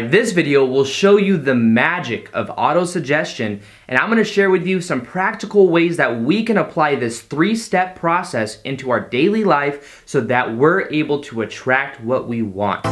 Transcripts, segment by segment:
This video will show you the magic of autosuggestion, and I'm going to share with you some practical ways that we can apply this three-step process into our daily life so that we're able to attract what we want.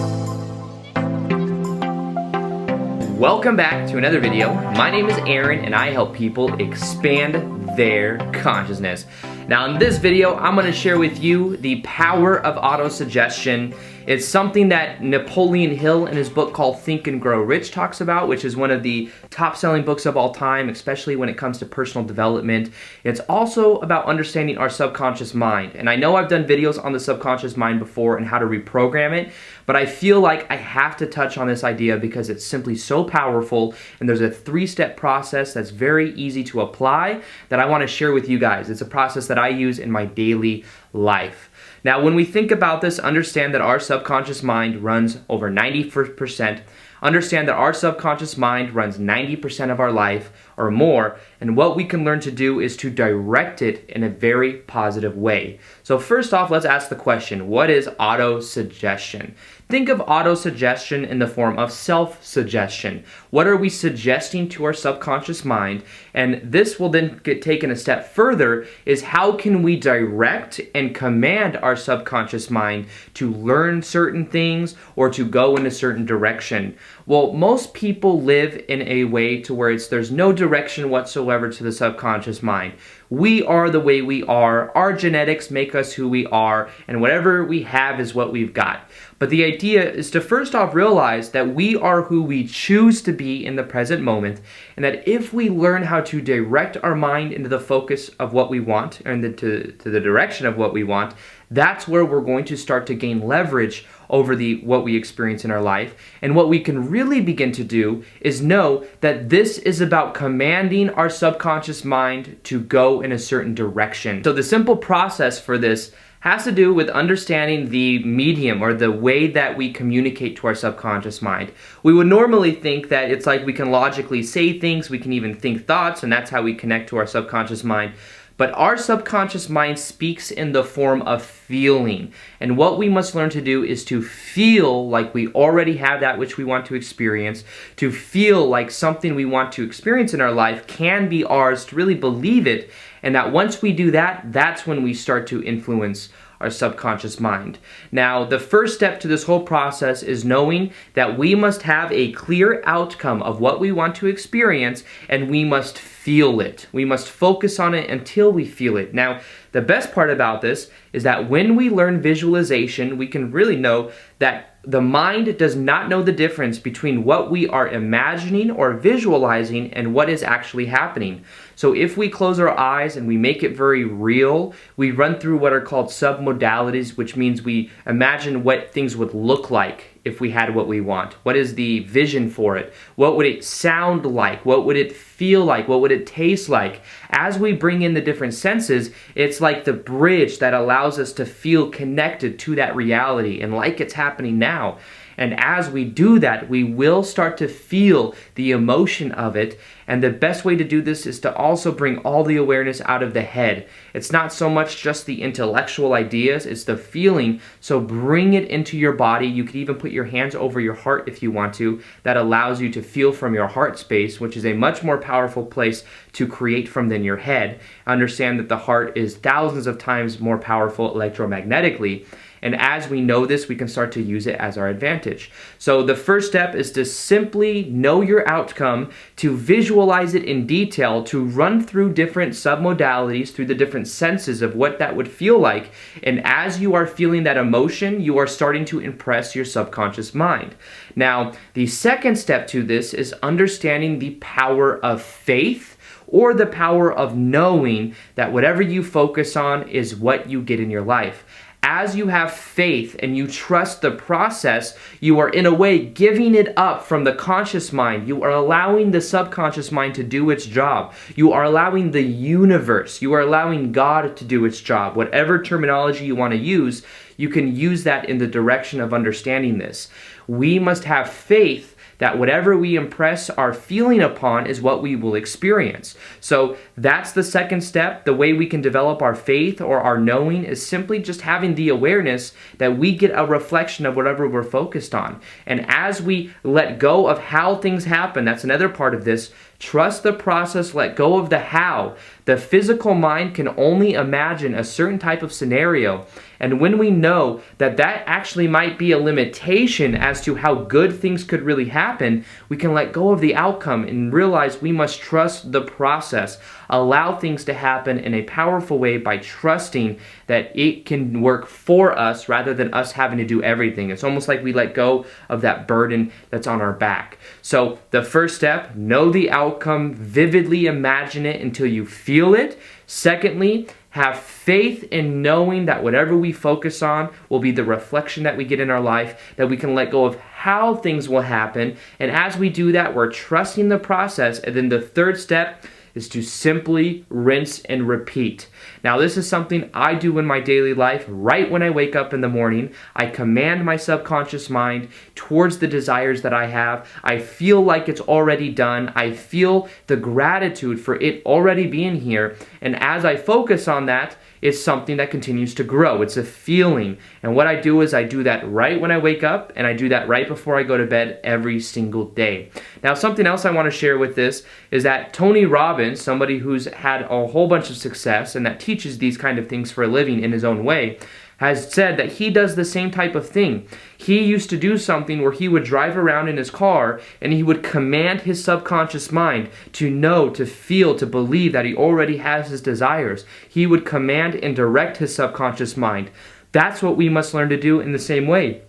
Welcome back to another video. My name is Aaron and I help people expand their consciousness. Now in this video, I'm going to share with you the power of autosuggestion. It's something that Napoleon Hill in his book called Think and Grow Rich talks about, which is one of the top-selling books of all time, especially when it comes to personal development. It's also about understanding our subconscious mind. And I know I've done videos on the subconscious mind before and how to reprogram it, but I feel like I have to touch on this idea because it's simply so powerful, and there's a three-step process that's very easy to apply that I want to share with you guys. It's a process that I use in my daily life. Now, when we think about this, understand that our subconscious mind runs over 90%. Understand that our subconscious mind runs 90% of our life or more, and what we can learn to do is to direct it in a very positive way. So first off, let's ask the question, what is autosuggestion? Think of autosuggestion in the form of self-suggestion. What are we suggesting to our subconscious mind? And this will then get taken a step further, is how can we direct and command our subconscious mind to learn certain things or to go in a certain direction? Well, most people live in a way to where there's no direction whatsoever to the subconscious mind. We are the way we are, our genetics make us who we are, and whatever we have is what we've got. But the idea is to first off realize that we are who we choose to be in the present moment, and that if we learn how to direct our mind into the focus of what we want, and to the direction of what we want, that's where we're going to start to gain leverage over what we experience in our life. And what we can really begin to do is know that this is about commanding our subconscious mind to go in a certain direction. So the simple process for this has to do with understanding the medium or the way that we communicate to our subconscious mind. We would normally think that it's like we can logically say things, we can even think thoughts, and that's how we connect to our subconscious mind. But our subconscious mind speaks in the form of feeling. And what we must learn to do is to feel like we already have that which we want to experience, to feel like something we want to experience in our life can be ours, to really believe it, and that once we do that, that's when we start to influence our subconscious mind. Now, the first step to this whole process is knowing that we must have a clear outcome of what we want to experience, and we must feel it. We must focus on it until we feel it. Now, the best part about this is that when we learn visualization, we can really know that the mind does not know the difference between what we are imagining or visualizing and what is actually happening. So if we close our eyes and we make it very real, we run through what are called submodalities, which means we imagine what things would look like if we had what we want. What is the vision for it? What would it sound like? What would it feel like? What would it taste like? As we bring in the different senses, it's like the bridge that allows us to feel connected to that reality and like it's happening now. And as we do that, we will start to feel the emotion of it. And the best way to do this is to also bring all the awareness out of the head. It's not so much just the intellectual ideas, it's the feeling. So bring it into your body. You could even put your hands over your heart if you want to. That allows you to feel from your heart space, which is a much more powerful place to create from than your head. Understand that the heart is thousands of times more powerful electromagnetically. And as we know this, we can start to use it as our advantage. So the first step is to simply know your outcome, to visualize it in detail, to run through different submodalities, through the different senses of what that would feel like. And as you are feeling that emotion, you are starting to impress your subconscious mind. Now, the second step to this is understanding the power of faith, or the power of knowing that whatever you focus on is what you get in your life. As you have faith and you trust the process, you are in a way giving it up from the conscious mind. You are allowing the subconscious mind to do its job. You are allowing the universe, you are allowing God to do its job. Whatever terminology you want to use, you can use that in the direction of understanding this. We must have faith that whatever we impress our feeling upon is what we will experience. So that's the second step. The way we can develop our faith or our knowing is simply just having the awareness that we get a reflection of whatever we're focused on. And as we let go of how things happen, that's another part of this. Trust the process, let go of the how. The physical mind can only imagine a certain type of scenario. And when we know that that actually might be a limitation as to how good things could really happen, we can let go of the outcome and realize we must trust the process. Allow things to happen in a powerful way by trusting that it can work for us rather than us having to do everything. It's almost like we let go of that burden that's on our back. So the first step, know the outcome, vividly imagine it until you feel it. Secondly, have faith in knowing that whatever we focus on will be the reflection that we get in our life, that we can let go of how things will happen. And as we do that, we're trusting the process. And then the third step is to simply rinse and repeat. Now, this is something I do in my daily life. Right when I wake up in the morning, I command my subconscious mind towards the desires that I have. I feel like it's already done. I feel the gratitude for it already being here. And as I focus on that, it's something that continues to grow. It's a feeling. And what I do is I do that right when I wake up, and I do that right before I go to bed every single day. Now, something else I want to share with this is that Tony Robbins, somebody who's had a whole bunch of success and that teaches these kind of things for a living in his own way, has said that he does the same type of thing. He used to do something where he would drive around in his car and he would command his subconscious mind to know, to feel, to believe that he already has his desires. He would command and direct his subconscious mind. That's what we must learn to do in the same way.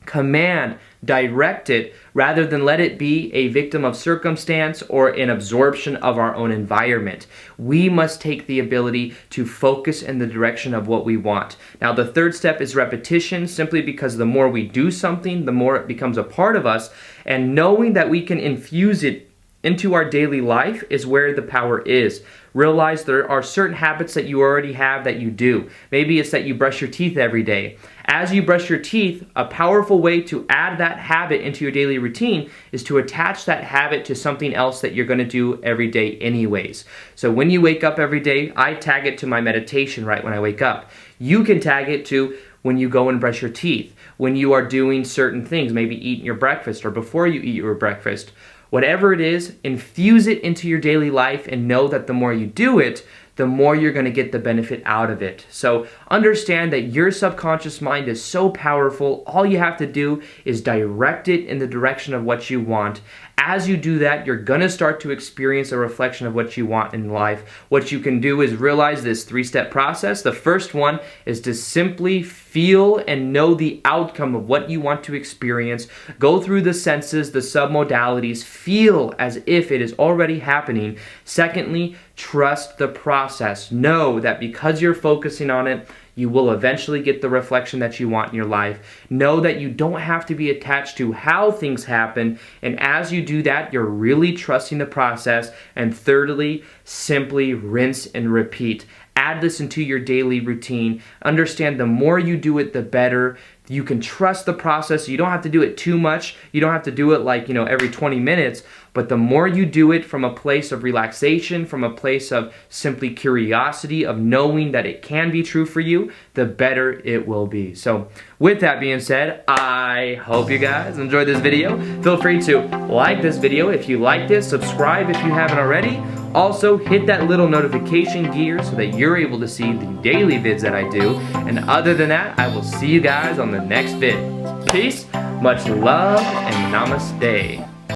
Command, direct it, rather than let it be a victim of circumstance or an absorption of our own environment. We must take the ability to focus in the direction of what we want. Now, the third step is repetition, simply because the more we do something, the more it becomes a part of us, and knowing that we can infuse it into our daily life is where the power is. Realize there are certain habits that you already have that you do. Maybe it's that you brush your teeth every day. As you brush your teeth, a powerful way to add that habit into your daily routine is to attach that habit to something else that you're going to do every day anyways. So when you wake up every day, I tag it to my meditation right when I wake up. You can tag it to when you go and brush your teeth, when you are doing certain things, maybe eating your breakfast or before you eat your breakfast. Whatever it is, infuse it into your daily life and know that the more you do it, the more you're going to get the benefit out of it. So understand that your subconscious mind is so powerful. All you have to do is direct it in the direction of what you want. As you do that, you're going to start to experience a reflection of what you want in life. What you can do is realize this three-step process. The first one is to simply feel and know the outcome of what you want to experience. Go through the senses, the submodalities, feel as if it is already happening. Secondly, trust the process. Know that because you're focusing on it, you will eventually get the reflection that you want in your life. Know that you don't have to be attached to how things happen, and as you do that, you're really trusting the process. And thirdly, simply rinse and repeat. Add this into your daily routine. Understand the more you do it, the better. You can trust the process. You don't have to do it too much. You don't have to do it like, every 20 minutes. But the more you do it from a place of relaxation, from a place of simply curiosity, of knowing that it can be true for you, the better it will be. So with that being said, I hope you guys enjoyed this video. Feel free to like this video if you liked it, subscribe if you haven't already. Also, hit that little notification gear so that you're able to see the daily vids that I do. And other than that, I will see you guys on the next vid. Peace, much love, and namaste.